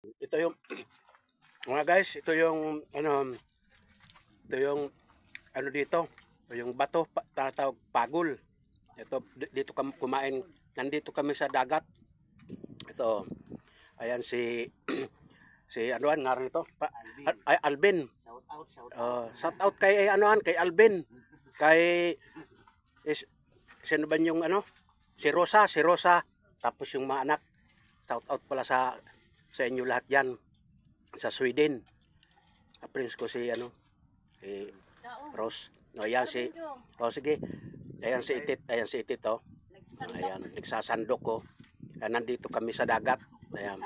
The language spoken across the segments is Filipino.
Ito yung mga guys, ito yung ano dito, ito yung bato, tatawag pagol. Ito dito kami kumain, nandito kami sa dagat. Ito, ayan si si anuan nga rin ito, ay Alvin. Shout out kay anuan, kay Alvin. Kay sino ba yung ano? Si Rosa. Tapos yung mga anak, shout out pala sa inyo lahat yan sa Sweden. Prince ko si ano, si Rose. No, ayan si, oh sige, ayan si Itit oh. Ayan, nagsasandok ko. Nandito kami sa dagat. Ayan.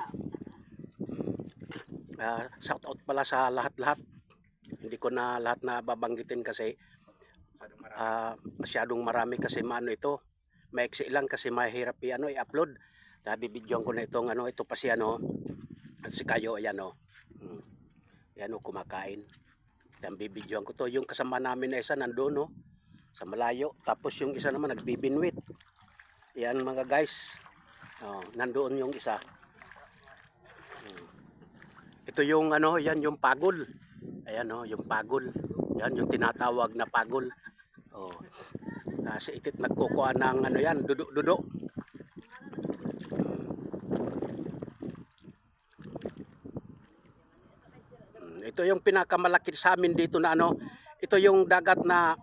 Shout out pala sa lahat-lahat. Hindi ko na lahat na babanggitin kasi masyadong marami kasi maano ito. Maiksi lang kasi mahirap i-upload. Bibidyoan ko na itong ano, ito pa si ano, at si Kayo, ayan o. Ayan o, kumakain. Yan, bibidyoan ko to. Yung kasama namin na isa nandun o, sa malayo. Tapos yung isa naman nagbibinwit. Yan mga guys. Nandoon yung isa. Ito yung ano, yan yung pagol. Ayan o, yung pagol. Yan yung tinatawag na pagol. Si Itit nagkukuha ng ano yan, dudo. Ito yung pinakamalaki sa amin dito na ano, ito yung dagat na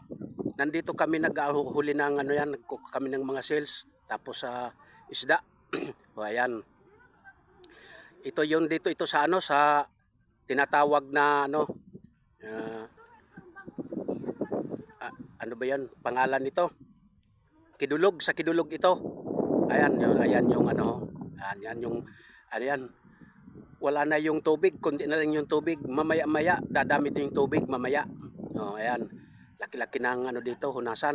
nandito kami naghuli ng ano yan, kami ng mga sales, tapos sa isda. O ayan. Ito yung dito, ito sa ano, sa tinatawag na ano, ano ba yan, pangalan nito? Kidulog, sa Kidulog ito. Ayan yung ano, ayan yung, ayan. Wala na yung tubig, kundi na lang yung tubig. Mamaya-maya, dadamit yung tubig mamaya. Ayan. Laki-laki ng ano dito, hunasan.